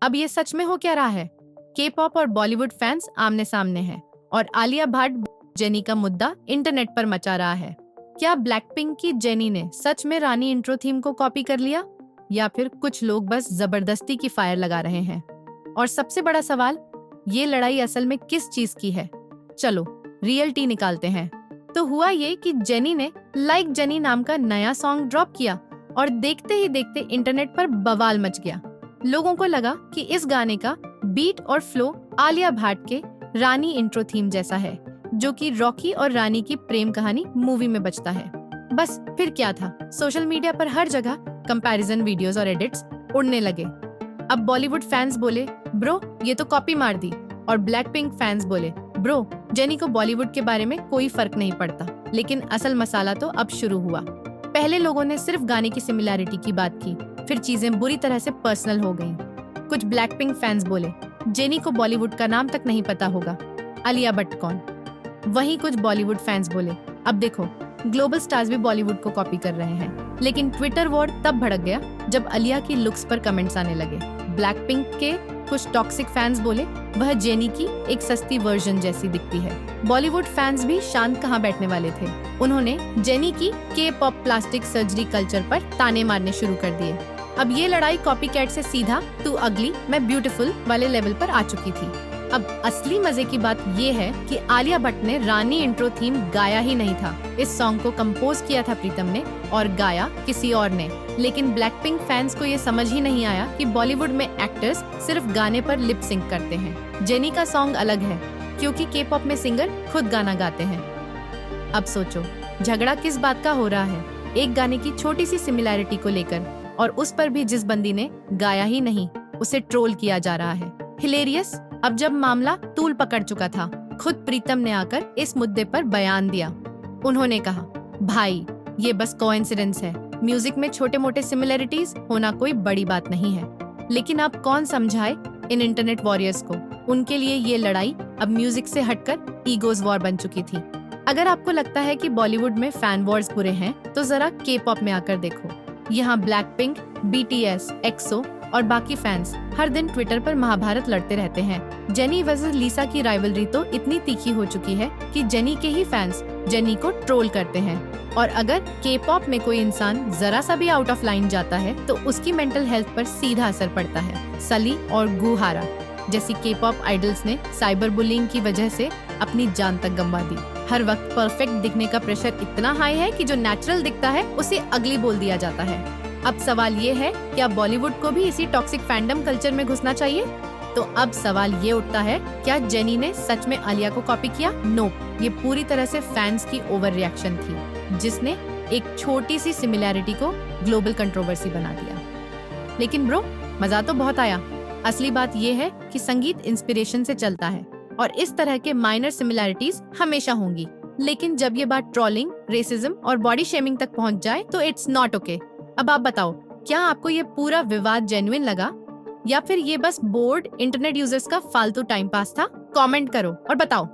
अब ये सच में हो क्या रहा है? के पॉप और बॉलीवुड फैंस आमने सामने हैं और आलिया भट्ट जेनी का मुद्दा इंटरनेट पर मचा रहा है। क्या ब्लैकपिंक की जेनी ने सच में रानी इंट्रो थीम को कॉपी कर लिया या फिर कुछ लोग बस जबरदस्ती की फायर लगा रहे हैं? और सबसे बड़ा सवाल, ये लड़ाई असल में किस चीज की है? चलो रियलिटी निकालते हैं। तो हुआ ये कि जेनी ने लाइक जेनी नाम का नया सॉन्ग ड्रॉप किया और देखते ही देखते इंटरनेट पर बवाल मच गया। लोगों को लगा कि इस गाने का बीट और फ्लो आलिया भट्ट के रानी इंट्रो थीम जैसा है, जो कि रॉकी और रानी की प्रेम कहानी मूवी में बजता है। बस फिर क्या था, सोशल मीडिया पर हर जगह कंपैरिजन वीडियोस और एडिट्स उड़ने लगे। अब बॉलीवुड फैंस बोले ब्रो ये तो कॉपी मार दी, और ब्लैकपिंक फैंस बोले ब्रो जेनी को बॉलीवुड के बारे में कोई फर्क नहीं पड़ता। लेकिन असल मसाला तो अब शुरू हुआ। पहले लोगों ने सिर्फ गाने की सिमिलैरिटी की बात की, फिर चीजें बुरी तरह से पर्सनल हो गईं। कुछ ब्लैकपिंक फैंस बोले जेनी को बॉलीवुड का नाम तक नहीं पता होगा, आलिया भट्ट कौन? वहीं कुछ बॉलीवुड फैंस बोले अब देखो ग्लोबल स्टार्स भी बॉलीवुड को कॉपी कर रहे हैं। लेकिन ट्विटर वॉर तब भड़क गया जब आलिया की लुक्स पर कमेंट्स आने लगे। ब्लैकपिंक के कुछ टॉक्सिक फैंस बोले वह जेनी की एक सस्ती वर्जन जैसी दिखती है। बॉलीवुड फैंस भी शांत कहाँ बैठने वाले थे। उन्होंने जेनी की के पॉप प्लास्टिक सर्जरी कल्चर पर ताने मारने शुरू कर दिए। अब ये लड़ाई कॉपीकैट से सीधा तू अगली मैं ब्यूटीफुल वाले लेवल पर आ चुकी थी। अब असली मजे की बात ये है कि आलिया भट्ट ने रानी इंट्रो थीम गाया ही नहीं था। इस सॉन्ग को कंपोज किया था प्रीतम ने और गाया किसी और ने। लेकिन ब्लैकपिंक फैंस को ये समझ ही नहीं आया कि बॉलीवुड में एक्टर्स सिर्फ गाने पर लिप सिंक करते हैं। जेनी का सॉन्ग अलग है क्योंकि के पॉप में सिंगर खुद गाना गाते हैं। अब सोचो झगड़ा किस बात का हो रहा है, एक गाने की छोटी सी सिमिलैरिटी को लेकर, और उस पर भी जिस बंदी ने गाया ही नहीं उसे ट्रोल किया जा रहा है। हिलेरियस। अब जब मामला तूल पकड़ चुका था, खुद प्रीतम ने आकर इस मुद्दे पर बयान दिया। उन्होंने कहा भाई ये बस कोइंसिडेंस है, म्यूजिक में छोटे मोटे सिमिलैरिटीज होना कोई बड़ी बात नहीं है। लेकिन अब कौन समझाए इन इंटरनेट वॉरियर्स को? उनके लिए ये लड़ाई अब म्यूजिक से हटकर ईगोज वॉर बन चुकी थी। अगर आपको लगता है कि बॉलीवुड में फैन वॉर्स बुरे हैं तो जरा के पॉप में आकर देखो। यहाँ ब्लैकपिंक, BTS, एक्सो और बाकी फैंस हर दिन ट्विटर पर महाभारत लड़ते रहते हैं। जेनी वर्सेस लीसा की राइवलरी तो इतनी तीखी हो चुकी है कि जेनी के ही फैंस जेनी को ट्रोल करते हैं। और अगर के पॉप में कोई इंसान जरा सा भी आउट ऑफ लाइन जाता है तो उसकी मेंटल हेल्थ पर सीधा असर पड़ता है। सली और गुहारा जैसी के पॉप आइडल्स ने साइबर बुलिंग की वजह से अपनी जान तक गंवा दी। हर वक्त परफेक्ट दिखने का प्रेशर इतना हाई है कि जो नेचुरल दिखता है उसे अगली बोल दिया जाता है। अब सवाल ये है, क्या बॉलीवुड को भी इसी टॉक्सिक फैंडम कल्चर में घुसना चाहिए? तो अब सवाल ये उठता है, क्या जेनी ने सच में आलिया को कॉपी किया? नो, ये पूरी तरह से फैंस की ओवर रिएक्शन थी जिसने एक छोटी सी सिमिलैरिटी को ग्लोबल कंट्रोवर्सी बना दिया। लेकिन ब्रो मजा तो बहुत आया। असली बात ये है कि संगीत इंस्पिरेशन से चलता है और इस तरह के माइनर सिमिलैरिटीज हमेशा होंगी। लेकिन जब ये बात ट्रोलिंग, रेसिज्म और बॉडी शेमिंग तक पहुंच जाए तो इट्स नॉट ओके। अब आप बताओ, क्या आपको ये पूरा विवाद जेन्युइन लगा या फिर ये बस बोर्ड इंटरनेट यूजर्स का फालतू टाइम पास था? कमेंट करो और बताओ।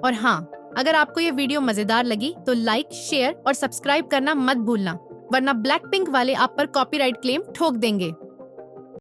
और हाँ, अगर आपको ये वीडियो मजेदार लगी तो लाइक, शेयर और सब्सक्राइब करना मत भूलना, वरना ब्लैकपिंक वाले आप पर कॉपीराइट क्लेम ठोक देंगे।